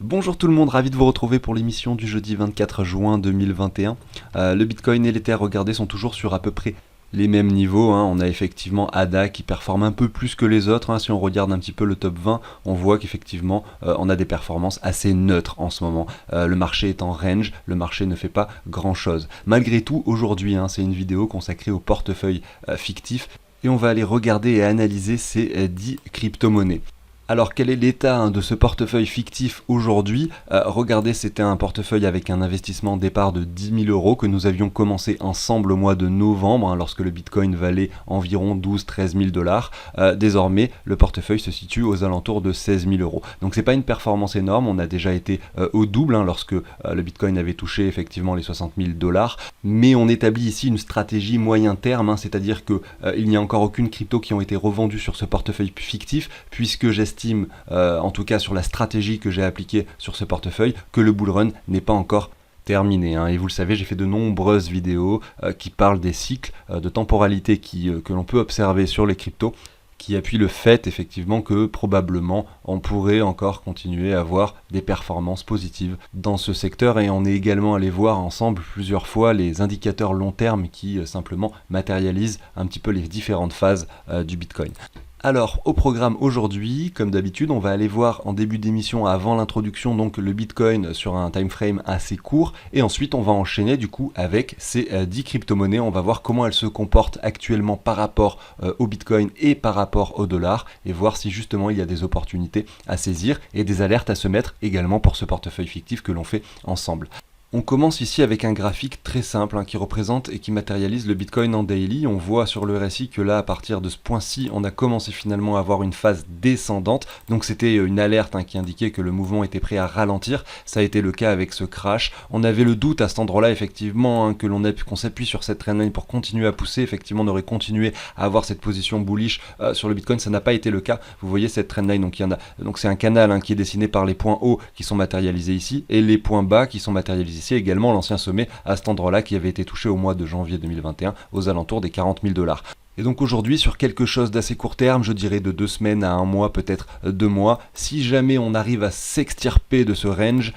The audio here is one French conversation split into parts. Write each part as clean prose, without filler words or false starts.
Bonjour tout le monde, ravi de vous retrouver pour l'émission du jeudi 24 juin 2021. Le Bitcoin et l'Ether, regardez, sont toujours sur à peu près les mêmes niveaux. On a effectivement ADA qui performe un peu plus que les autres. Si on regarde un petit peu le top 20, on voit qu'effectivement on a des performances assez neutres en ce moment. Le marché est en range, le marché ne fait pas grand chose. Malgré tout, aujourd'hui, c'est une vidéo consacrée au portefeuille fictif et on va aller regarder et analyser ces 10 crypto-monnaies. Alors quel est l'état de ce portefeuille fictif aujourd'hui? Regardez, c'était un portefeuille avec un investissement départ de 10 000 € que nous avions commencé ensemble au mois de novembre, lorsque le Bitcoin valait environ 12-13 000 $. Désormais, le portefeuille se situe aux alentours de 16 000 €. Donc c'est pas une performance énorme, on a déjà été au double lorsque le Bitcoin avait touché effectivement les 60 000 $. Mais on établit ici une stratégie moyen terme, c'est-à-dire que il n'y a encore aucune crypto qui ont été revendues sur ce portefeuille fictif, puisque j'estime, en tout cas sur la stratégie que j'ai appliquée sur ce portefeuille, que le bull run n'est pas encore terminé. Et vous le savez, j'ai fait de nombreuses vidéos qui parlent des cycles de temporalité que l'on peut observer sur les cryptos, qui appuie le fait effectivement que probablement on pourrait encore continuer à avoir des performances positives dans ce secteur. Et on est également allé voir ensemble plusieurs fois les indicateurs long terme qui simplement matérialisent un petit peu les différentes phases du Bitcoin. Alors, au programme aujourd'hui, comme d'habitude, on va aller voir en début d'émission, avant l'introduction, donc le Bitcoin sur un time frame assez court, et ensuite on va enchaîner du coup avec ces 10 crypto-monnaies. On va voir comment elles se comportent actuellement par rapport au Bitcoin et par rapport au dollar, et voir si justement il y a des opportunités à saisir et des alertes à se mettre également pour ce portefeuille fictif que l'on fait ensemble. On commence ici avec un graphique très simple qui représente et qui matérialise le Bitcoin en daily. On voit sur le RSI que là, à partir de ce point-ci, on a commencé finalement à avoir une phase descendante. Donc c'était une alerte qui indiquait que le mouvement était prêt à ralentir. Ça a été le cas avec ce crash. On avait le doute à cet endroit-là, effectivement, qu'on s'appuie sur cette trendline pour continuer à pousser. Effectivement, on aurait continué à avoir cette position bullish sur le Bitcoin. Ça n'a pas été le cas. Vous voyez cette trendline, donc c'est un canal qui est dessiné par les points hauts qui sont matérialisés ici et les points bas qui sont matérialisés ici. Également l'ancien sommet à cet endroit-là qui avait été touché au mois de janvier 2021 aux alentours des 40 000 $. Et donc aujourd'hui, sur quelque chose d'assez court terme, je dirais de 2 semaines à 1 mois, peut-être 2 mois, si jamais on arrive à s'extirper de ce range,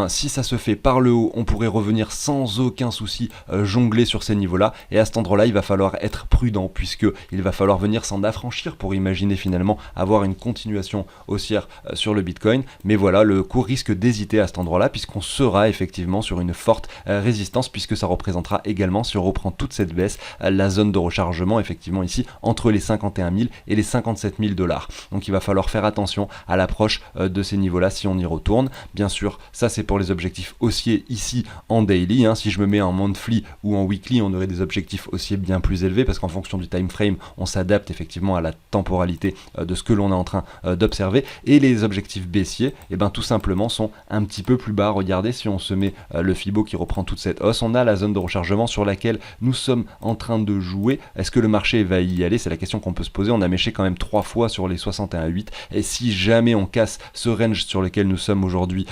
si ça se fait par le haut, on pourrait revenir sans aucun souci jongler sur ces niveaux-là. Et à cet endroit-là, il va falloir être prudent, puisqu'il va falloir venir s'en affranchir pour imaginer finalement avoir une continuation haussière sur le Bitcoin. Mais voilà, le cours risque d'hésiter à cet endroit-là, puisqu'on sera effectivement sur une forte résistance, puisque ça représentera également, si on reprend toute cette baisse, la zone de rechargement, effectivement ici entre les 51 000 et les 57 000 $. Donc il va falloir faire attention à l'approche de ces niveaux-là si on y retourne. Bien sûr, ça c'est pour les objectifs haussiers ici en daily. Si je me mets en monthly ou en weekly, on aurait des objectifs haussiers bien plus élevés, parce qu'en fonction du time frame, on s'adapte effectivement à la temporalité de ce que l'on est en train d'observer. Et les objectifs baissiers, tout simplement sont un petit peu plus bas. Regardez, si on se met le Fibo qui reprend toute cette hausse, on a la zone de rechargement sur laquelle nous sommes en train de jouer. Est-ce que le marché va y aller? C'est la question qu'on peut se poser. On a méché quand même 3 fois sur les 61,8, et si jamais on casse ce range sur lequel nous sommes aujourd'hui,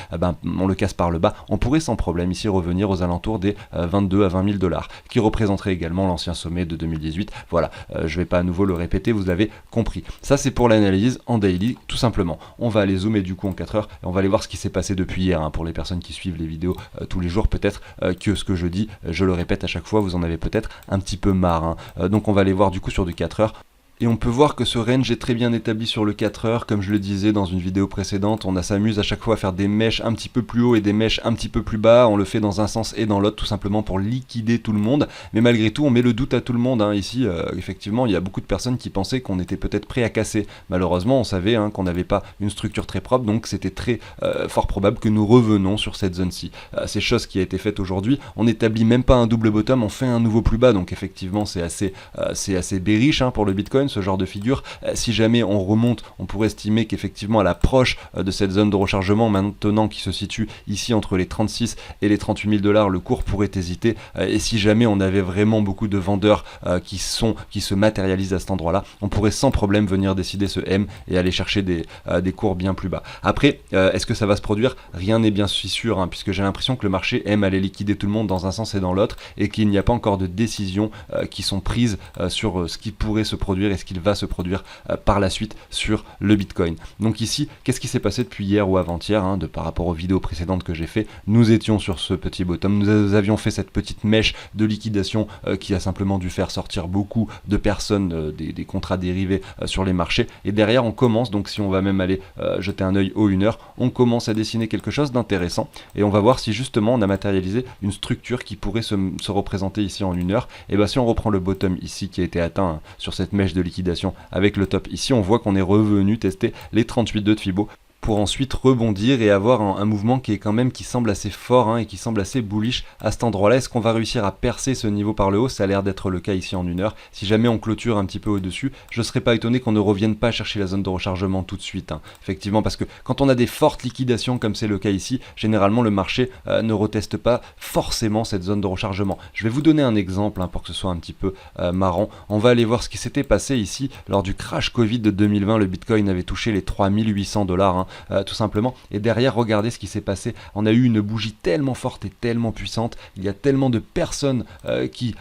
on le casse par le bas, on pourrait sans problème ici revenir aux alentours des 22 à 20 000 $, qui représenterait également l'ancien sommet de 2018. Voilà, je vais pas à nouveau le répéter, vous l'avez compris. Ça c'est pour l'analyse en daily, tout simplement. On va aller zoomer du coup en 4 heures, et on va aller voir ce qui s'est passé depuis hier. Pour les personnes qui suivent les vidéos tous les jours, peut-être que ce que je dis, je le répète à chaque fois, vous en avez peut-être un petit peu marre. Donc on va aller voir du coup sur du 4 heures. Et on peut voir que ce range est très bien établi sur le 4 heures, comme je le disais dans une vidéo précédente. On s'amuse à chaque fois à faire des mèches un petit peu plus haut et des mèches un petit peu plus bas. On le fait dans un sens et dans l'autre, tout simplement pour liquider tout le monde. Mais malgré tout, on met le doute à tout le monde. Ici, effectivement, il y a beaucoup de personnes qui pensaient qu'on était peut-être prêt à casser. Malheureusement, on savait qu'on n'avait pas une structure très propre, donc c'était très fort probable que nous revenons sur cette zone-ci. C'est chose qui a été faite aujourd'hui. On n'établit même pas un double bottom, on fait un nouveau plus bas. Donc effectivement, c'est assez bearish pour le Bitcoin, ce genre de figure. Si jamais on remonte, on pourrait estimer qu'effectivement à l'approche de cette zone de rechargement maintenant qui se situe ici entre les 36 et les 38 000 $, le cours pourrait hésiter. Et si jamais on avait vraiment beaucoup de vendeurs qui se matérialisent à cet endroit-là, on pourrait sans problème venir décider ce M et aller chercher des cours bien plus bas. Après, est-ce que ça va se produire? Rien n'est bien si sûr, puisque j'ai l'impression que le marché aime aller liquider tout le monde dans un sens et dans l'autre, et qu'il n'y a pas encore de décisions qui sont prises sur ce qui pourrait se produire intérêt, ce qu'il va se produire par la suite sur le Bitcoin. Donc ici, qu'est-ce qui s'est passé depuis hier ou avant-hier, par rapport aux vidéos précédentes que j'ai fait? Nous étions sur ce petit bottom, nous avions fait cette petite mèche de liquidation qui a simplement dû faire sortir beaucoup de personnes des contrats dérivés sur les marchés, et derrière on commence, donc si on va même aller jeter un œil aux 1 heure, on commence à dessiner quelque chose d'intéressant, et on va voir si justement on a matérialisé une structure qui pourrait se représenter ici en 1 heure. Et bien si on reprend le bottom ici qui a été atteint sur cette mèche de liquidation avec le top ici, on voit qu'on est revenu tester les 38,2 de Fibo pour ensuite rebondir et avoir un mouvement qui est quand même, qui semble assez fort et qui semble assez bullish à cet endroit-là. Est-ce qu'on va réussir à percer ce niveau par le haut? Ça a l'air d'être le cas ici en 1 heure. Si jamais on clôture un petit peu au-dessus, je ne serais pas étonné qu'on ne revienne pas chercher la zone de rechargement tout de suite. Effectivement, parce que quand on a des fortes liquidations comme c'est le cas ici, généralement le marché ne reteste pas forcément cette zone de rechargement. Je vais vous donner un exemple pour que ce soit un petit peu marrant. On va aller voir ce qui s'était passé ici lors du crash Covid de 2020. Le Bitcoin avait touché les 3800$. Tout simplement, et derrière regardez ce qui s'est passé. On a eu une bougie tellement forte et tellement puissante, il y a tellement de personnes qui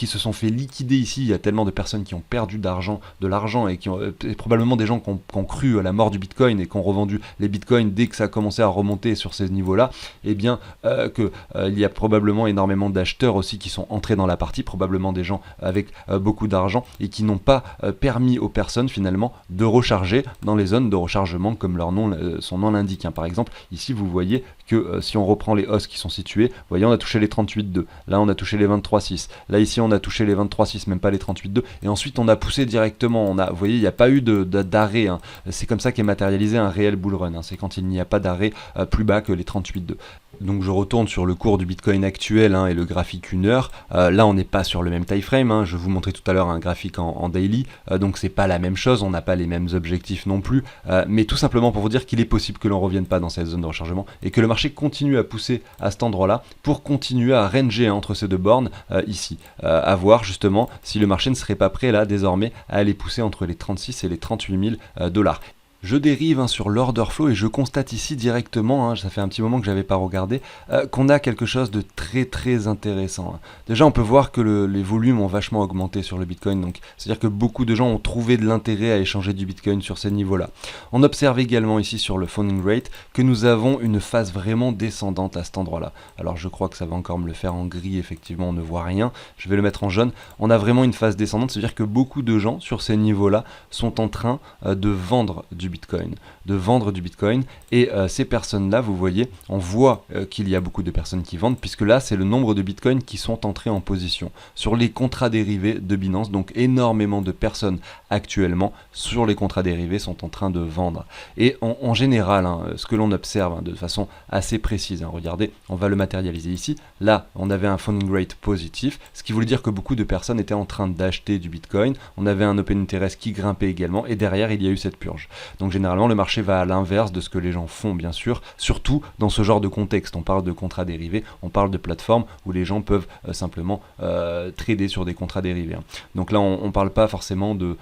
se sont fait liquider ici, il y a tellement de personnes qui ont perdu de l'argent et qui ont probablement des gens qui ont cru à la mort du Bitcoin et qui ont revendu les Bitcoins dès que ça a commencé à remonter sur ces niveaux-là, et bien il y a probablement énormément d'acheteurs aussi qui sont entrés dans la partie, probablement des gens avec beaucoup d'argent et qui n'ont pas permis aux personnes finalement de recharger dans les zones de rechargement comme son nom l'indique. Par exemple, ici vous voyez que si on reprend les hausses qui sont situées, vous voyez on a touché les 38,2, là on a touché les 23,6, là ici on a touché les 23,6, même pas les 38,2, et ensuite on a poussé directement, vous voyez il n'y a pas eu d'arrêt, c'est comme ça qu'est matérialisé un réel bull run, c'est quand il n'y a pas d'arrêt plus bas que les 38,2. Donc je retourne sur le cours du Bitcoin actuel et le graphique 1 heure. Là on n'est pas sur le même time frame, je vous montrais tout à l'heure un graphique en daily, donc c'est pas la même chose, on n'a pas les mêmes objectifs non plus, mais tout simplement pour vous dire qu'il est possible que l'on revienne pas dans cette zone de rechargement et que le marché continue à pousser à cet endroit là pour continuer à ranger entre ces deux bornes ici, à voir justement si le marché ne serait pas prêt là désormais à aller pousser entre les 36 et les 38 000$. Je dérive sur l'order flow et je constate ici directement, ça fait un petit moment que j'avais pas regardé, qu'on a quelque chose de très très intéressant. Déjà on peut voir que les volumes ont vachement augmenté sur le Bitcoin, donc c'est-à-dire que beaucoup de gens ont trouvé de l'intérêt à échanger du Bitcoin sur ces niveaux-là. On observe également ici sur le funding rate que nous avons une phase vraiment descendante à cet endroit-là. Alors je crois que ça va encore me le faire en gris, effectivement on ne voit rien, je vais le mettre en jaune. On a vraiment une phase descendante, c'est-à-dire que beaucoup de gens sur ces niveaux-là sont en train de vendre du Bitcoin, et ces personnes-là, vous voyez, on voit qu'il y a beaucoup de personnes qui vendent, puisque là, c'est le nombre de Bitcoin qui sont entrés en position sur les contrats dérivés de Binance, donc énormément de personnes actuellement sur les contrats dérivés sont en train de vendre. Et en général, ce que l'on observe de façon assez précise, regardez, on va le matérialiser ici, là, on avait un funding rate positif, ce qui voulait dire que beaucoup de personnes étaient en train d'acheter du Bitcoin, on avait un open interest qui grimpait également, et derrière, il y a eu cette purge. Donc généralement le marché va à l'inverse de ce que les gens font, bien sûr, surtout dans ce genre de contexte. On parle de contrats dérivés, on parle de plateformes où les gens peuvent simplement trader sur des contrats dérivés. Donc là on parle pas forcément de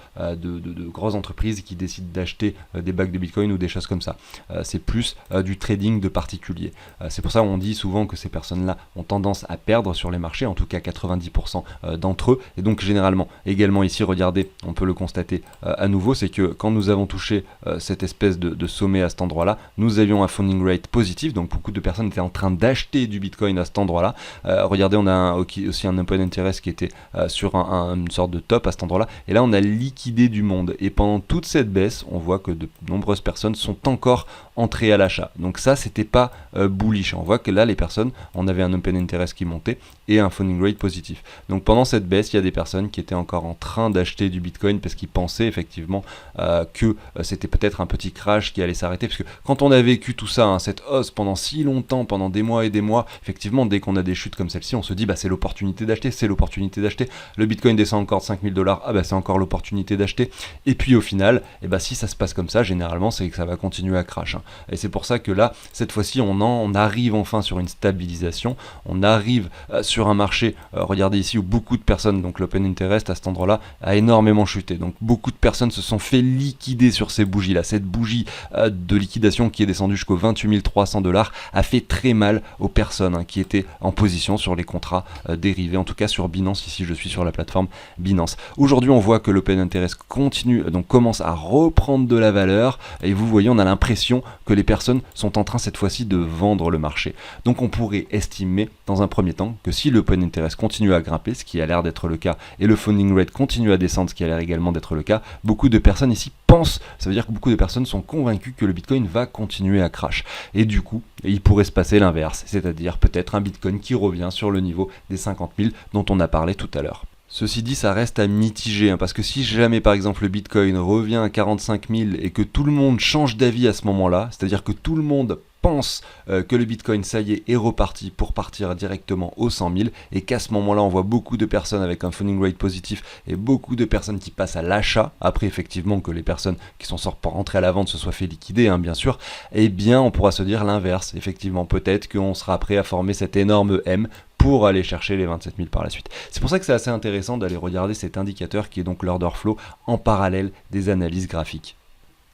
grosses entreprises qui décident d'acheter des bacs de Bitcoin ou des choses comme ça. C'est plus du trading de particuliers. C'est pour ça qu'on dit souvent que ces personnes-là ont tendance à perdre sur les marchés, en tout cas 90% d'entre eux. Et donc généralement, également ici, regardez, on peut le constater à nouveau, c'est que quand nous avons touché cette espèce de sommet à cet endroit-là, nous avions un funding rate positif, donc beaucoup de personnes étaient en train d'acheter du Bitcoin à cet endroit-là. Regardez, on a aussi un open interest qui était sur une sorte de top à cet endroit-là, et là on a liquidé du monde, et pendant toute cette baisse, on voit que de nombreuses personnes sont encore entrées à l'achat. Donc ça, c'était pas bullish. On voit que là, les personnes, on avait un open interest qui montait et un funding rate positif. Donc pendant cette baisse, il y a des personnes qui étaient encore en train d'acheter du Bitcoin parce qu'ils pensaient effectivement que c'était peut-être un petit crash qui allait s'arrêter, parce que quand on a vécu tout ça, cette hausse pendant si longtemps, pendant des mois et des mois, effectivement dès qu'on a des chutes comme celle-ci, on se dit c'est l'opportunité d'acheter, le Bitcoin descend encore de 5 000$, c'est encore l'opportunité d'acheter, et puis au final, si ça se passe comme ça, généralement c'est que ça va continuer à crash. Et c'est pour ça que là, cette fois-ci, on arrive enfin sur une stabilisation, on arrive sur un marché, regardez ici, où beaucoup de personnes, donc l'open interest à cet endroit-là a énormément chuté, donc beaucoup de personnes se sont fait liquider sur ces bougies-là. Cette bougie de liquidation qui est descendue jusqu'aux 28 300$ a fait très mal aux personnes qui étaient en position sur les contrats dérivés, en tout cas sur Binance. Ici je suis sur la plateforme Binance. Aujourd'hui on voit que l'open interest continue, donc commence à reprendre de la valeur, et vous voyez, on a l'impression que les personnes sont en train cette fois-ci de vendre le marché. Donc on pourrait estimer dans un premier temps que si l'open interest continue à grimper, ce qui a l'air d'être le cas, et le funding rate continue à descendre, ce qui a l'air également d'être le cas, beaucoup de personnes ici pensent, ça veut dire que beaucoup de personnes sont convaincues que le Bitcoin va continuer à crash. Et du coup, il pourrait se passer l'inverse, c'est-à-dire peut-être un Bitcoin qui revient sur le niveau des 50 000 dont on a parlé tout à l'heure. Ceci dit, ça reste à mitiger, parce que si jamais par exemple le Bitcoin revient à 45 000 et que tout le monde change d'avis à ce moment-là, c'est-à-dire que tout le monde pense que le Bitcoin, ça y est reparti pour partir directement aux 100 000, et qu'à ce moment-là, on voit beaucoup de personnes avec un funding rate positif et beaucoup de personnes qui passent à l'achat, après effectivement que les personnes qui sont sorties pour rentrer à la vente se soient fait liquider, bien sûr, eh bien on pourra se dire l'inverse, effectivement, peut-être qu'on sera prêt à former cet énorme M pour aller chercher les 27 000 par la suite. C'est pour ça que c'est assez intéressant d'aller regarder cet indicateur qui est donc l'order flow en parallèle des analyses graphiques.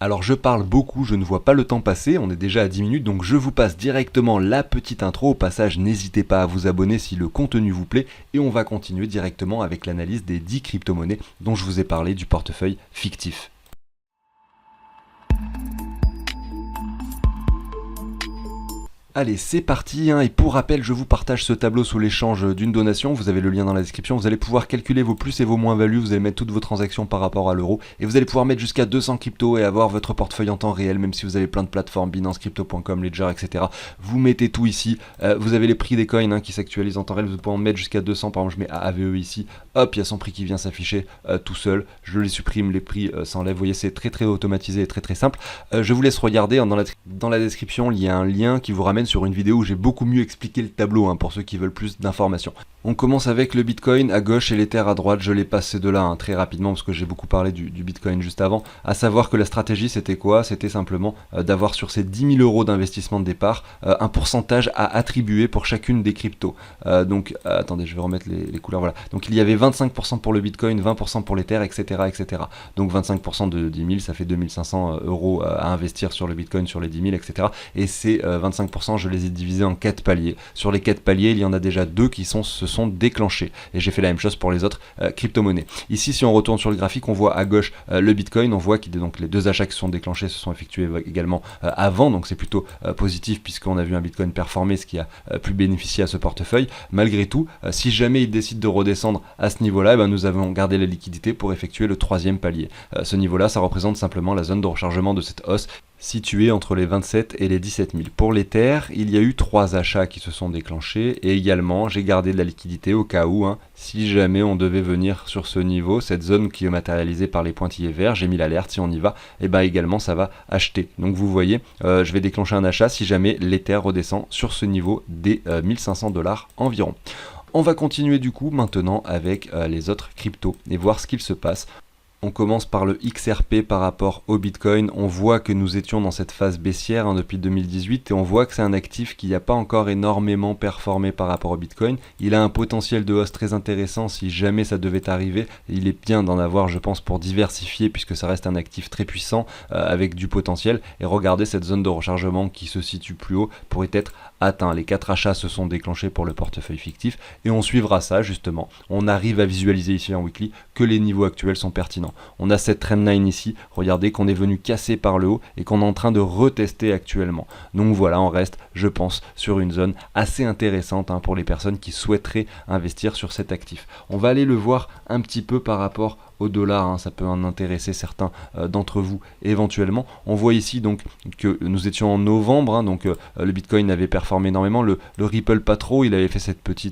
Alors je parle beaucoup, je ne vois pas le temps passer, on est déjà à 10 minutes, donc je vous passe directement la petite intro. Au passage, n'hésitez pas à vous abonner si le contenu vous plaît, et on va continuer directement avec l'analyse des 10 crypto-monnaies dont je vous ai parlé du portefeuille fictif. Allez, c'est parti, et pour rappel, je vous partage ce tableau sous l'échange d'une donation, vous avez le lien dans la description, vous allez pouvoir calculer vos plus et vos moins-values, vous allez mettre toutes vos transactions par rapport à l'euro, et vous allez pouvoir mettre jusqu'à 200 cryptos et avoir votre portefeuille en temps réel, même si vous avez plein de plateformes, Binance, Crypto.com, Ledger, etc. Vous mettez tout ici, vous avez les prix des coins qui s'actualisent en temps réel, vous pouvez en mettre jusqu'à 200, par exemple je mets AVE ici, hop, il y a son prix qui vient s'afficher tout seul, je les supprime, les prix s'enlèvent, vous voyez, c'est très automatisé et très simple. Je vous laisse regarder, dans la description, il y a un lien qui vous ramène sur une vidéo où j'ai beaucoup mieux expliqué le tableau pour ceux qui veulent plus d'informations. On commence avec le Bitcoin à gauche et l'Ether à droite, je les passe ces deux-là très rapidement parce que j'ai beaucoup parlé du Bitcoin juste avant. À savoir que la stratégie c'était quoi? C'était simplement d'avoir sur ces 10 000 € d'investissement de départ un pourcentage à attribuer pour chacune des cryptos. Attendez, je vais remettre les couleurs, voilà. Donc il y avait 25% pour le Bitcoin, 20% pour l'Ether, etc. Donc 25% de 10 000, ça fait 2500 € à investir sur le Bitcoin, sur les 10 000, etc. Et ces 25%, je les ai divisés en 4 paliers. Sur les 4 paliers, il y en a déjà 2 qui se sont déclenchés. Et j'ai fait la même chose pour les autres crypto-monnaies. Ici, si on retourne sur le graphique, on voit à gauche le Bitcoin, on voit qu'il y a donc les 2 achats qui se sont déclenchés, se sont effectués également avant, donc c'est plutôt positif puisqu'on a vu un Bitcoin performer, ce qui a pu bénéficier à ce portefeuille. Malgré tout, si jamais il décide de redescendre à ce niveau-là, nous avons gardé la liquidité pour effectuer le 3e palier. Ce niveau-là, ça représente simplement la zone de rechargement de cette hausse situé entre les 27 et les 17 000. Pour l'Ether, il y a eu 3 achats qui se sont déclenchés et également j'ai gardé de la liquidité au cas où, si jamais on devait venir sur ce niveau, cette zone qui est matérialisée par les pointillés verts, j'ai mis l'alerte, si on y va, et également ça va acheter. Donc vous voyez, je vais déclencher un achat si jamais l'Ether redescend sur ce niveau des 1500 $ environ. On va continuer du coup maintenant avec les autres cryptos et voir ce qu'il se passe. On commence par le XRP par rapport au Bitcoin. On voit que nous étions dans cette phase baissière depuis 2018 et on voit que c'est un actif qui n'a pas encore énormément performé par rapport au Bitcoin. Il a un potentiel de hausse très intéressant si jamais ça devait arriver. Il est bien d'en avoir, je pense, pour diversifier puisque ça reste un actif très puissant avec du potentiel. Et regardez, cette zone de rechargement qui se situe plus haut pourrait être atteint. Les 4 achats se sont déclenchés pour le portefeuille fictif et on suivra ça justement. On arrive à visualiser ici en weekly que les niveaux actuels sont pertinents. On a cette trendline ici, regardez qu'on est venu casser par le haut et qu'on est en train de retester actuellement. Donc voilà, on reste, je pense, sur une zone assez intéressante pour les personnes qui souhaiteraient investir sur cet actif. On va aller le voir un petit peu par rapport au dollar, ça peut en intéresser certains d'entre vous éventuellement. On voit ici donc que nous étions en novembre, donc le Bitcoin avait performé énormément, le Ripple pas trop, il avait fait ce petit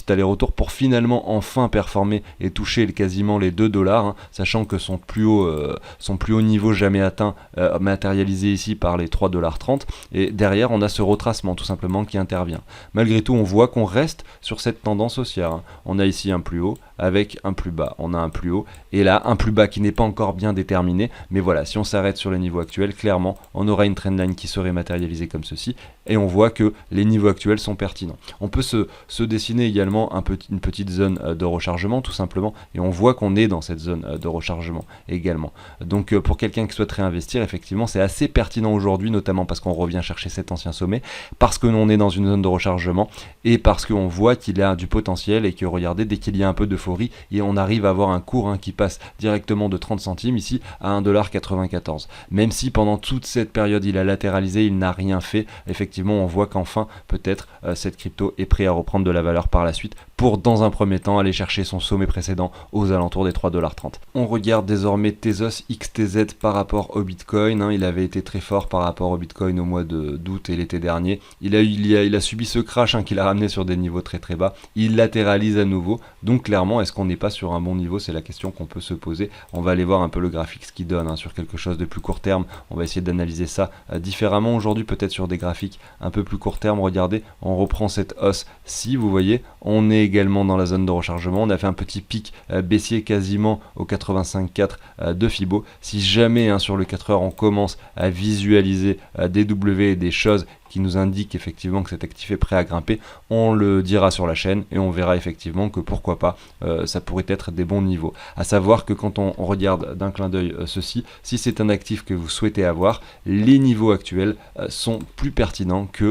aller-retour pour finalement enfin performer et toucher quasiment les 2 $, sachant que son plus haut niveau jamais atteint, matérialisé ici par les 3,30 $, et derrière on a ce retracement tout simplement qui intervient. Malgré tout, on voit qu'on reste sur cette tendance haussière. On a ici un plus haut avec un plus bas, on a un plus plus haut, et là un plus bas qui n'est pas encore bien déterminé, mais voilà, si on s'arrête sur les niveaux actuels, clairement on aura une trendline qui serait matérialisée comme ceci, et on voit que les niveaux actuels sont pertinents. On peut se dessiner également une petite zone de rechargement tout simplement, et on voit qu'on est dans cette zone de rechargement également. Donc pour quelqu'un qui souhaiterait investir, effectivement c'est assez pertinent aujourd'hui, notamment parce qu'on revient chercher cet ancien sommet, parce que l'on est dans une zone de rechargement, et parce qu'on voit qu'il a du potentiel, et que regardez, dès qu'il y a un peu d'euphorie, et on arrive à avoir un cours qui passe directement de 30 centimes ici à 1,94$. Même si pendant toute cette période il a latéralisé, il n'a rien fait, effectivement on voit qu'enfin peut-être cette crypto est prête à reprendre de la valeur par la suite, pour dans un premier temps aller chercher son sommet précédent aux alentours des 3,30$. On regarde désormais Tezos XTZ par rapport au Bitcoin, il avait été très fort par rapport au Bitcoin au mois d'août et l'été dernier. Il a subi ce crash qui l'a ramené sur des niveaux très très bas, il latéralise à nouveau, donc clairement est-ce qu'on n'est pas sur un bon niveau, c'est la question qu'on peut se poser. On va aller voir un peu le graphique ce qu'il donne sur quelque chose de plus court terme, on va essayer d'analyser ça différemment aujourd'hui, peut-être sur des graphiques un peu plus court terme. Regardez, on reprend cette hausse, si vous voyez, on est également dans la zone de rechargement, on a fait un petit pic baissier quasiment au 85,4 de Fibo. Si jamais sur le 4 heures on commence à visualiser des W et des choses qui nous indique effectivement que cet actif est prêt à grimper, on le dira sur la chaîne et on verra effectivement que pourquoi pas, ça pourrait être des bons niveaux. À savoir que quand on regarde d'un clin d'œil ceci, si c'est un actif que vous souhaitez avoir, les niveaux actuels sont plus pertinents qu'à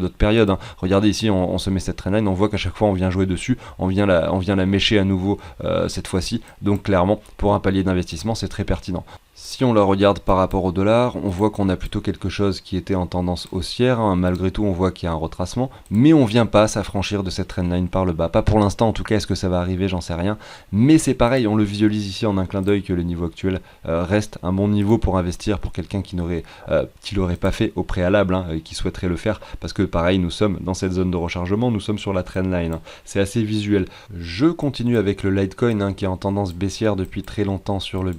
d'autres périodes. Regardez ici, on se met cette trendline, on voit qu'à chaque fois on vient jouer dessus, on vient la mécher à nouveau cette fois-ci, donc clairement pour un palier d'investissement c'est très pertinent. Si on la regarde par rapport au dollar, on voit qu'on a plutôt quelque chose qui était en tendance haussière, malgré tout on voit qu'il y a un retracement, mais on vient pas s'affranchir de cette trendline par le bas, pas pour l'instant en tout cas. Est-ce que ça va arriver, j'en sais rien, mais c'est pareil, on le visualise ici en un clin d'œil que le niveau actuel reste un bon niveau pour investir pour quelqu'un qui l'aurait pas fait au préalable, et qui souhaiterait le faire, parce que pareil, nous sommes dans cette zone de rechargement, nous sommes sur la trendline, c'est assez visuel. Je continue avec le Litecoin qui est en tendance baissière depuis très longtemps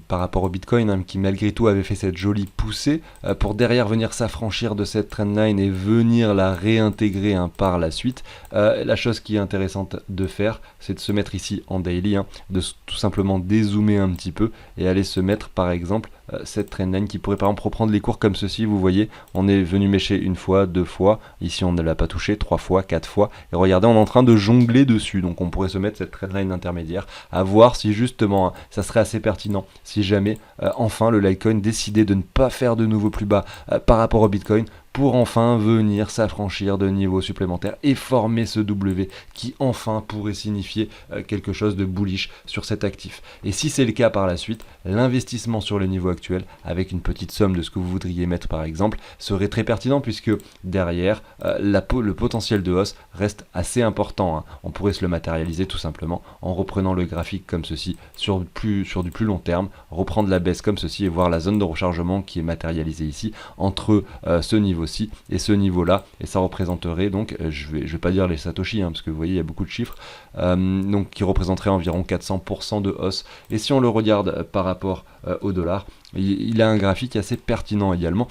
par rapport au Bitcoin, qui malgré tout avait fait cette jolie poussée pour derrière venir s'affranchir de cette trendline et venir la réintégrer par la suite. La chose qui est intéressante de faire, c'est de se mettre ici en daily, de tout simplement dézoomer un petit peu et aller se mettre par exemple cette trendline qui pourrait par exemple reprendre les cours comme ceci. Vous voyez, on est venu mécher une fois, deux fois, ici on ne l'a pas touché, 3 fois, 4 fois, et regardez, on est en train de jongler dessus, donc on pourrait se mettre cette trendline intermédiaire, à voir si justement ça serait assez pertinent, si jamais enfin le Litecoin décidait de ne pas faire de nouveau plus bas par rapport au Bitcoin, pour enfin venir s'affranchir de niveaux supplémentaires et former ce W qui enfin pourrait signifier quelque chose de bullish sur cet actif. Et si c'est le cas par la suite, l'investissement sur le niveau actuel, avec une petite somme de ce que vous voudriez mettre par exemple, serait très pertinent, puisque derrière, le potentiel de hausse reste assez important. On pourrait se le matérialiser tout simplement en reprenant le graphique comme ceci sur du plus long terme, reprendre la baisse comme ceci et voir la zone de rechargement qui est matérialisée ici entre ce niveau ci et ce niveau là, et ça représenterait donc, je vais pas dire les satoshi parce que vous voyez il y a beaucoup de chiffres, donc qui représenterait environ 400% de hausse. Et si on le regarde par rapport au dollar, il a un graphique assez pertinent également.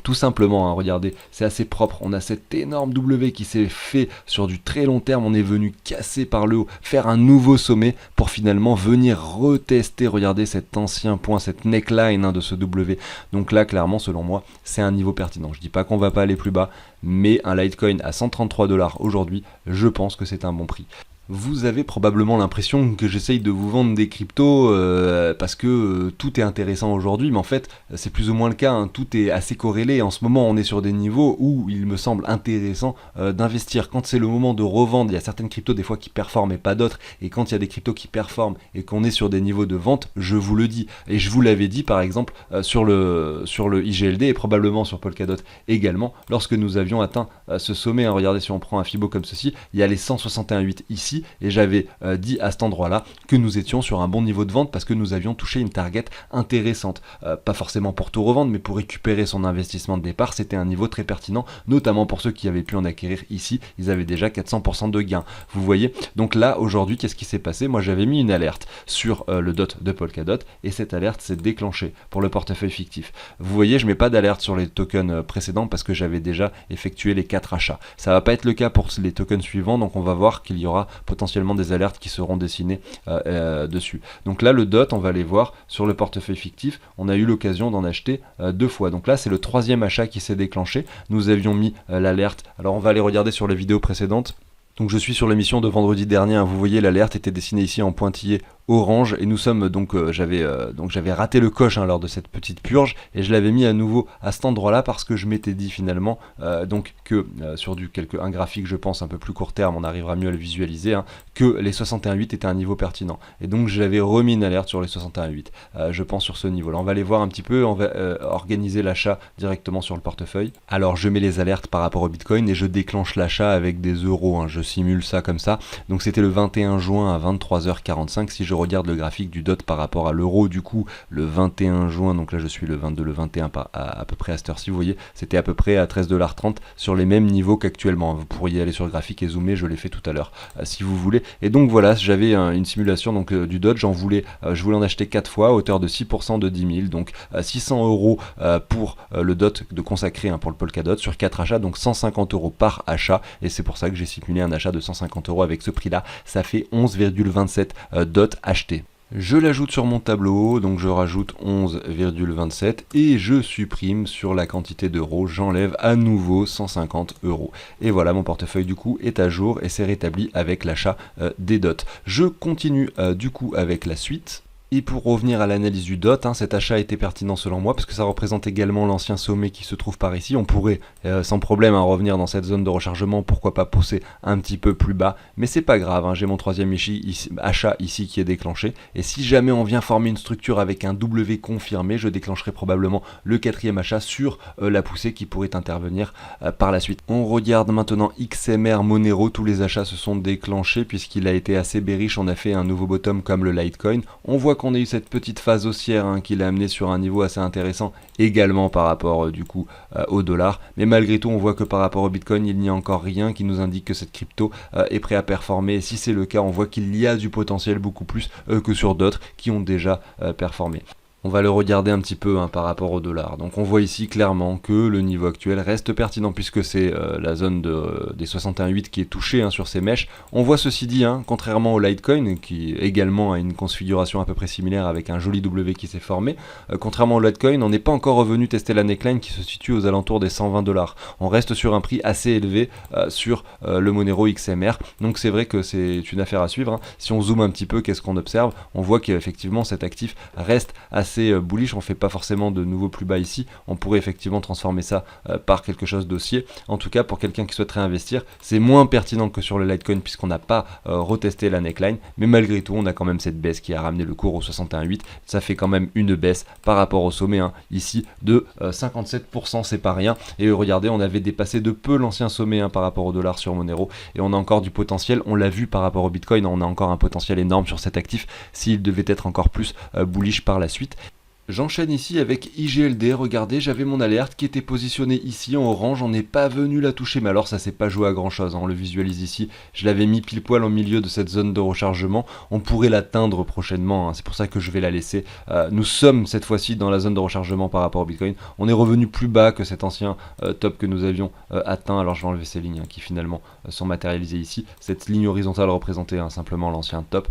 Tout simplement, regardez, c'est assez propre, on a cet énorme W qui s'est fait sur du très long terme, on est venu casser par le haut, faire un nouveau sommet pour finalement venir retester, regardez cet ancien point, cette neckline de ce W. Donc là, clairement, selon moi, c'est un niveau pertinent. Je dis pas qu'on va pas aller plus bas, mais un Litecoin à 133$ aujourd'hui, je pense que c'est un bon prix. Vous avez probablement l'impression que j'essaye de vous vendre des cryptos parce que tout est intéressant aujourd'hui, mais en fait c'est plus ou moins le cas, tout est assez corrélé. En ce moment on est sur des niveaux où il me semble intéressant d'investir. Quand c'est le moment de revendre, il y a certaines cryptos des fois qui performent et pas d'autres, et quand il y a des cryptos qui performent et qu'on est sur des niveaux de vente, je vous le dis, et je vous l'avais dit par exemple sur le IGLD et probablement sur Polkadot également, lorsque nous avions atteint ce sommet. Regardez, si on prend un Fibo comme ceci, il y a les 161,8 ici, et j'avais dit à cet endroit là que nous étions sur un bon niveau de vente parce que nous avions touché une target intéressante, pas forcément pour tout revendre, mais pour récupérer son investissement de départ. C'était un niveau très pertinent, notamment pour ceux qui avaient pu en acquérir ici, ils avaient déjà 400% de gains, vous voyez. Donc là aujourd'hui, qu'est-ce qui s'est passé? Moi j'avais mis une alerte sur le DOT de Polkadot, et cette alerte s'est déclenchée pour le portefeuille fictif. Vous voyez, je mets pas d'alerte sur les tokens précédents parce que j'avais déjà effectué les 4 achats. Ça va pas être le cas pour les tokens suivants, donc on va voir qu'il y aura potentiellement des alertes qui seront dessinées dessus. Donc là le DOT, on va aller voir sur le portefeuille fictif, on a eu l'occasion d'en acheter 2 fois. Donc là c'est le 3e achat qui s'est déclenché. Nous avions mis l'alerte, alors on va aller regarder sur les vidéos précédentes. Donc je suis sur l'émission de vendredi dernier, hein. Vous voyez l'alerte était dessinée ici en pointillé orange et nous sommes donc j'avais raté le coche lors de cette petite purge et je l'avais mis à nouveau à cet endroit là parce que je m'étais dit finalement que sur un graphique je pense un peu plus court terme, on arrivera mieux à le visualiser, que les 61.8 étaient un niveau pertinent et donc j'avais remis une alerte sur les 61.8 je pense sur ce niveau là. On va aller voir un petit peu, on va organiser l'achat directement sur le portefeuille. Alors je mets les alertes par rapport au Bitcoin et je déclenche l'achat avec des euros, je simule ça comme ça. Donc c'était le 21 juin à 23h45. Si je regarde le graphique du DOT par rapport à l'euro, du coup le 21 juin, donc là je suis le 22, le 21 à peu près à cette heure-ci, vous voyez, c'était à peu près à 13,30$ sur les mêmes niveaux qu'actuellement. Vous pourriez aller sur le graphique et zoomer, je l'ai fait tout à l'heure si vous voulez. Et donc voilà, j'avais une simulation donc du DOT, je voulais en acheter 4 fois à hauteur de 6% de 10 000, donc 600 € pour le DOT de consacré pour le Polkadot sur 4 achats, donc 150 € par achat, et c'est pour ça que j'ai simulé un achat de 150 € avec ce prix-là, ça fait 11,27 DOT achetés. Je l'ajoute sur mon tableau, donc je rajoute 11,27 et je supprime sur la quantité d'euros, j'enlève à nouveau 150 €. Et voilà, mon portefeuille du coup est à jour et c'est rétabli avec l'achat des DOT. Je continue du coup avec la suite. Et pour revenir à l'analyse du DOT, cet achat était pertinent selon moi parce que ça représente également l'ancien sommet qui se trouve par ici. On pourrait sans problème revenir dans cette zone de rechargement, pourquoi pas pousser un petit peu plus bas, mais c'est pas grave, j'ai mon 3e achat ici qui est déclenché. Et si jamais on vient former une structure avec un W confirmé, je déclencherai probablement le 4e achat sur la poussée qui pourrait intervenir par la suite. On regarde maintenant XMR Monero, tous les achats se sont déclenchés puisqu'il a été assez bearish, on a fait un nouveau bottom comme le Litecoin. On voit qu'on a eu cette petite phase haussière qui l'a amené sur un niveau assez intéressant également par rapport du coup au dollar, mais malgré tout on voit que par rapport au Bitcoin il n'y a encore rien qui nous indique que cette crypto est prêt à performer, et si c'est le cas on voit qu'il y a du potentiel beaucoup plus que sur d'autres qui ont déjà performé. On va le regarder un petit peu par rapport au dollar. Donc on voit ici clairement que le niveau actuel reste pertinent puisque c'est la zone des 61.8 qui est touchée sur ces mèches. On voit ceci dit, contrairement au Litecoin qui également a une configuration à peu près similaire avec un joli W qui s'est formé, contrairement au Litecoin on n'est pas encore revenu tester la neckline qui se situe aux alentours des 120$. On reste sur un prix assez élevé sur le Monero XMR. Donc c'est vrai que c'est une affaire à suivre. Si on zoome un petit peu, qu'est-ce qu'on observe? On voit qu'effectivement cet actif reste assez bullish, on fait pas forcément de nouveaux plus bas ici, on pourrait effectivement transformer ça par quelque chose d'haussier. En tout cas pour quelqu'un qui souhaiterait investir, c'est moins pertinent que sur le Litecoin puisqu'on n'a pas retesté la neckline, mais malgré tout on a quand même cette baisse qui a ramené le cours au 61.8, ça fait quand même une baisse par rapport au sommet ici de 57%, c'est pas rien. Et regardez, on avait dépassé de peu l'ancien sommet par rapport au dollar sur Monero, et on a encore du potentiel, on l'a vu par rapport au Bitcoin, on a encore un potentiel énorme sur cet actif s'il devait être encore plus bullish par la suite. J'enchaîne ici avec IGLD, regardez, j'avais mon alerte qui était positionnée ici en orange, on n'est pas venu la toucher, mais alors ça s'est pas joué à grand chose, on le visualise ici, je l'avais mis pile poil au milieu de cette zone de rechargement, on pourrait l'atteindre prochainement, c'est pour ça que je vais la laisser. Nous sommes cette fois-ci dans la zone de rechargement par rapport au Bitcoin, on est revenu plus bas que cet ancien top que nous avions atteint. Alors je vais enlever ces lignes qui finalement sont matérialisées ici, cette ligne horizontale représentait simplement l'ancien top.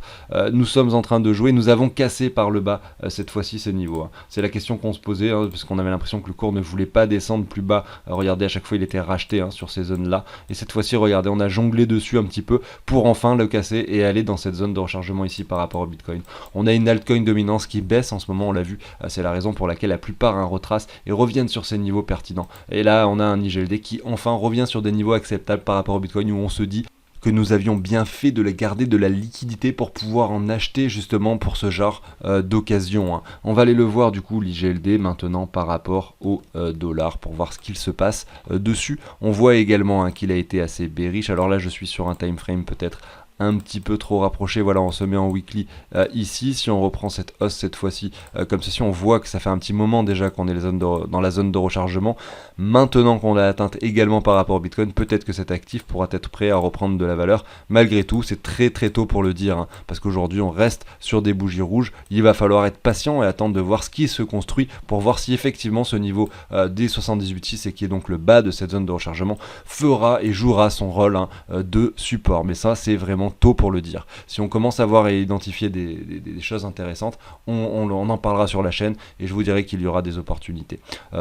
Nous sommes en train de jouer, nous avons cassé par le bas cette fois-ci ces niveaux. C'est la question qu'on se posait, parce qu'on avait l'impression que le cours ne voulait pas descendre plus bas. Regardez, à chaque fois il était racheté sur ces zones là, et cette fois-ci regardez, on a jonglé dessus un petit peu pour enfin le casser et aller dans cette zone de rechargement ici par rapport au Bitcoin. On a une altcoin dominance qui baisse en ce moment, on l'a vu, c'est la raison pour laquelle la plupart retracent et reviennent sur ces niveaux pertinents. Et là on a un IGLD qui enfin revient sur des niveaux acceptables par rapport au Bitcoin, où on se dit que nous avions bien fait de garder de la liquidité pour pouvoir en acheter justement pour ce genre d'occasion. On va aller le voir du coup l'IGLD maintenant par rapport au dollar pour voir ce qu'il se passe dessus. On voit également qu'il a été assez bearish. Alors là je suis sur un time frame peut-être un petit peu trop rapproché, voilà, on se met en weekly ici. Si on reprend cette hausse cette fois-ci comme ceci, on voit que ça fait un petit moment déjà qu'on est dans la zone de rechargement. Maintenant qu'on l'a atteinte également par rapport au Bitcoin, peut-être que cet actif pourra être prêt à reprendre de la valeur. Malgré tout, c'est très très tôt pour le dire, parce qu'aujourd'hui on reste sur des bougies rouges. Il va falloir être patient et attendre de voir ce qui se construit pour voir si effectivement ce niveau des 78,6 et qui est donc le bas de cette zone de rechargement fera et jouera son rôle de support. Mais ça c'est vraiment suffisamment tôt pour le dire. Si on commence à voir et identifier des choses intéressantes, on en parlera sur la chaîne et je vous dirai qu'il y aura des opportunités.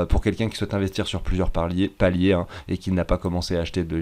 Pour quelqu'un qui souhaite investir sur plusieurs paliers et qui n'a pas commencé à acheter de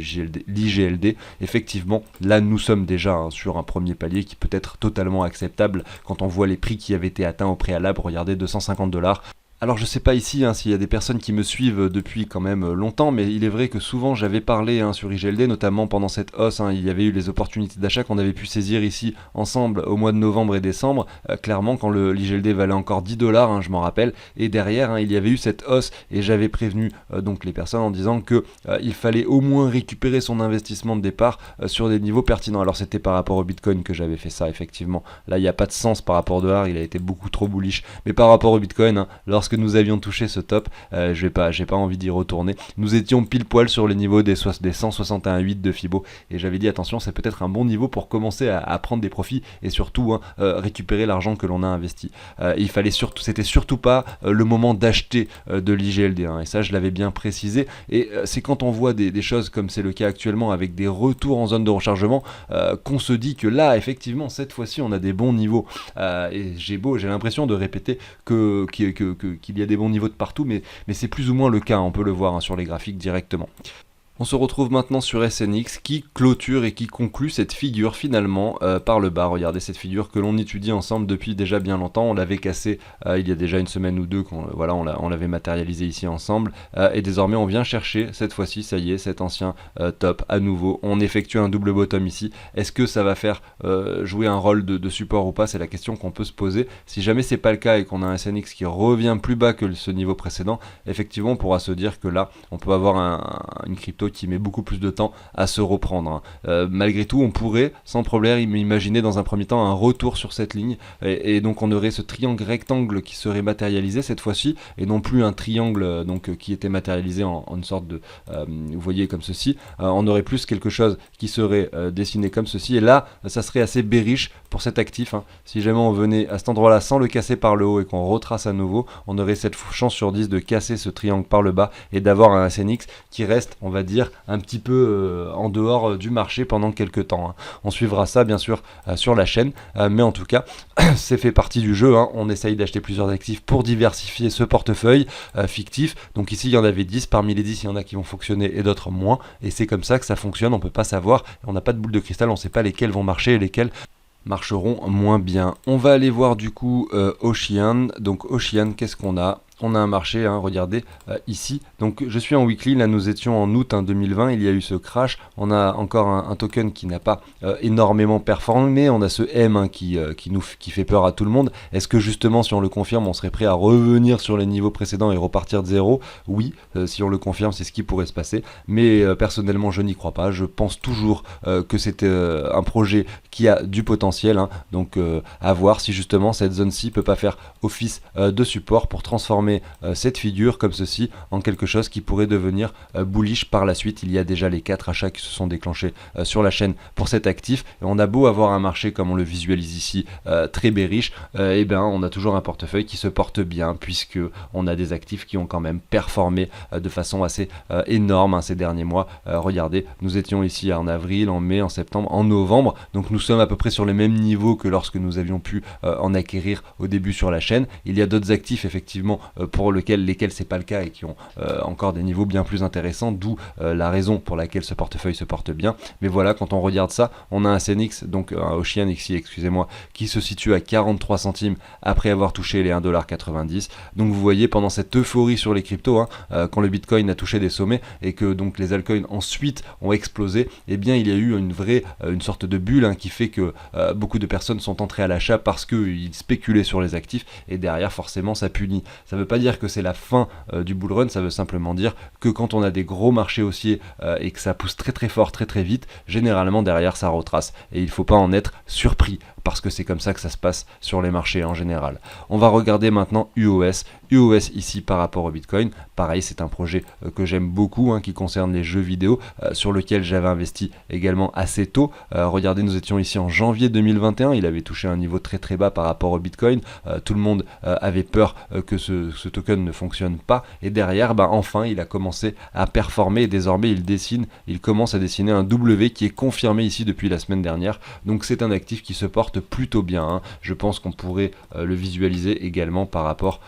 l'IGLD, effectivement, là nous sommes déjà sur un premier palier qui peut être totalement acceptable quand on voit les prix qui avaient été atteints au préalable. Regardez, $250. Alors je sais pas ici s'il y a des personnes qui me suivent depuis quand même longtemps, mais il est vrai que souvent j'avais parlé sur IGLD, notamment pendant cette hausse, il y avait eu les opportunités d'achat qu'on avait pu saisir ici ensemble au mois de novembre et décembre, clairement quand l'IGLD valait encore $10, je m'en rappelle, et derrière il y avait eu cette hausse et j'avais prévenu donc les personnes en disant que il fallait au moins récupérer son investissement de départ sur des niveaux pertinents. Alors c'était par rapport au Bitcoin que j'avais fait ça, effectivement. Là il n'y a pas de sens par rapport au dollar, il a été beaucoup trop bullish, mais par rapport au Bitcoin, lorsque nous avions touché ce top, j'ai pas envie d'y retourner. Nous étions pile poil sur les niveaux des 161,8 de Fibo et j'avais dit attention, c'est peut-être un bon niveau pour commencer à prendre des profits et surtout récupérer l'argent que l'on a investi. C'était surtout pas le moment d'acheter de l'IGLD et ça je l'avais bien précisé et c'est quand on voit des choses comme c'est le cas actuellement avec des retours en zone de rechargement qu'on se dit que là effectivement cette fois-ci on a des bons niveaux et j'ai l'impression de répéter qu'il y a des bons niveaux de partout, mais c'est plus ou moins le cas, on peut le voir sur les graphiques directement. On se retrouve maintenant sur SNX qui clôture et qui conclut cette figure finalement par le bas. Regardez cette figure que l'on étudie ensemble depuis déjà bien longtemps. On l'avait cassé il y a déjà une semaine ou deux, on l'avait matérialisé ici ensemble. Et désormais on vient chercher cette fois-ci, ça y est, cet ancien top à nouveau. On effectue un double bottom ici. Est-ce que ça va faire jouer un rôle de support ou pas? C'est la question qu'on peut se poser. Si jamais c'est pas le cas et qu'on a un SNX qui revient plus bas que ce niveau précédent, effectivement on pourra se dire que là on peut avoir une crypto qui met beaucoup plus de temps à se reprendre. Malgré tout, on pourrait sans problème imaginer dans un premier temps un retour sur cette ligne et donc on aurait ce triangle rectangle qui serait matérialisé cette fois-ci et non plus un triangle qui était matérialisé en une sorte de vous voyez comme ceci. On aurait plus quelque chose qui serait dessiné comme ceci et là ça serait assez bearish pour cet actif. Si jamais on venait à cet endroit-là sans le casser par le haut et qu'on retrace à nouveau, on aurait cette chance sur 10 de casser ce triangle par le bas et d'avoir un SNX qui reste, on va dire, un petit peu en dehors du marché pendant quelques temps. On suivra ça bien sûr sur la chaîne, mais en tout cas c'est fait partie du jeu. On essaye d'acheter plusieurs actifs pour diversifier ce portefeuille fictif. Donc ici il y en avait 10, parmi les 10 il y en a qui vont fonctionner et d'autres moins, et c'est comme ça que ça fonctionne, on peut pas savoir, on n'a pas de boule de cristal, on sait pas lesquels vont marcher et lesquels marcheront moins bien. On va aller voir du coup Ocean. Donc Ocean, qu'est-ce qu'on a? On a un marché, regardez ici. Donc je suis en weekly, là nous étions en août 2020, il y a eu ce crash. On a encore un token qui n'a pas énormément performé. On a ce M qui fait peur à tout le monde. Est-ce que justement si on le confirme, on serait prêt à revenir sur les niveaux précédents et repartir de zéro? Oui, si on le confirme, c'est ce qui pourrait se passer. Mais personnellement, je n'y crois pas. Je pense toujours que c'est un projet qui a du potentiel. Donc à voir si justement cette zone-ci peut pas faire office de support pour transformer cette figure comme ceci en quelque chose qui pourrait devenir bullish par la suite. Il y a déjà les 4 achats qui se sont déclenchés sur la chaîne pour cet actif et on a beau avoir un marché comme on le visualise ici très bearish, et bien on a toujours un portefeuille qui se porte bien puisque on a des actifs qui ont quand même performé de façon assez énorme ces derniers mois. Regardez, nous étions ici en avril, en mai, en septembre, en novembre, donc nous sommes à peu près sur les mêmes niveaux que lorsque nous avions pu en acquérir au début sur la chaîne. Il y a d'autres actifs effectivement pour lesquels c'est pas le cas et qui ont encore des niveaux bien plus intéressants, d'où la raison pour laquelle ce portefeuille se porte bien. Mais voilà, quand on regarde ça, on a un CNX, donc un Ocean XI, excusez-moi, qui se situe à 43 centimes après avoir touché les 1,90$. Donc vous voyez, pendant cette euphorie sur les cryptos, quand le Bitcoin a touché des sommets et que donc les altcoins ensuite ont explosé, eh bien il y a eu une sorte de bulle qui fait que beaucoup de personnes sont entrées à l'achat parce qu'ils spéculaient sur les actifs et derrière forcément ça punit. Ça veut pas dire que c'est la fin du bull run, ça veut simplement dire que quand on a des gros marchés haussiers et que ça pousse très très fort, très très vite, généralement derrière ça retrace et il faut pas en être surpris parce que c'est comme ça que ça se passe sur les marchés en général. On va regarder maintenant UOS. UOS ici par rapport au Bitcoin, pareil, c'est un projet que j'aime beaucoup, qui concerne les jeux vidéo, sur lequel j'avais investi également assez tôt. Regardez, nous étions ici en janvier 2021, il avait touché un niveau très très bas par rapport au Bitcoin. Tout le monde avait peur que ce token ne fonctionne pas, et derrière, enfin, il a commencé à performer, et désormais il commence à dessiner un W qui est confirmé ici depuis la semaine dernière. Donc c'est un actif qui se porte plutôt bien. Je pense qu'on pourrait le visualiser également par rapport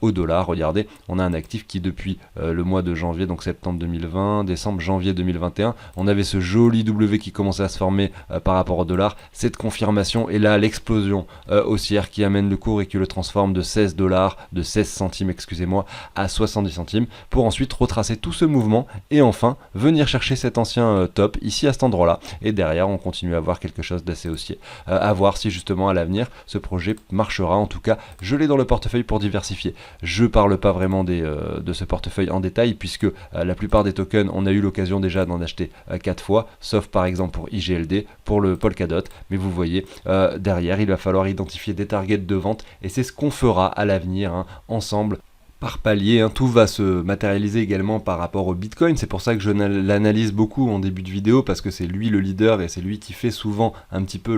au dollar. Regardez, on a un actif qui depuis le mois de janvier, donc septembre 2020, décembre, janvier 2021, on avait ce joli W qui commençait à se former par rapport au dollar, cette confirmation, et là l'explosion haussière qui amène le cours et qui le transforme de 16 dollars, de 16 centimes, excusez-moi, à 70 centimes, pour ensuite retracer tout ce mouvement et enfin venir chercher cet ancien top ici à cet endroit-là, et derrière on continue à voir quelque chose d'assez haussier. À voir si justement à l'avenir ce projet marchera. En tout cas, je l'ai dans le portefeuille pour diversifier. Je parle pas vraiment de ce portefeuille en détail, puisque la plupart des tokens, on a eu l'occasion déjà d'en acheter 4 fois, sauf par exemple pour IGLD, pour le Polkadot, mais vous voyez, derrière, il va falloir identifier des targets de vente, et c'est ce qu'on fera à l'avenir, ensemble, par palier. Tout va se matérialiser également par rapport au Bitcoin. C'est pour ça que je l'analyse beaucoup en début de vidéo, parce que c'est lui le leader et c'est lui qui fait souvent un petit peu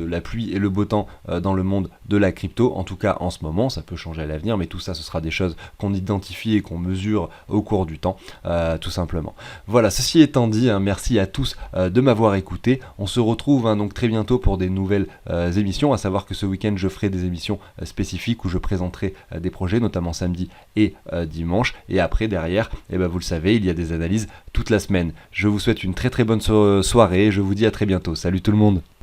la pluie et le beau temps dans le monde de la crypto. En tout cas en ce moment, ça peut changer à l'avenir, mais tout ça ce sera des choses qu'on identifie et qu'on mesure au cours du temps, tout simplement. Voilà, ceci étant dit, merci à tous de m'avoir écouté. On se retrouve donc très bientôt pour des nouvelles émissions, à savoir que ce week-end je ferai des émissions spécifiques où je présenterai des projets, notamment samedi et dimanche, et après derrière, vous le savez, il y a des analyses toute la semaine. Je vous souhaite une très très bonne soirée, je vous dis à très bientôt. Salut tout le monde.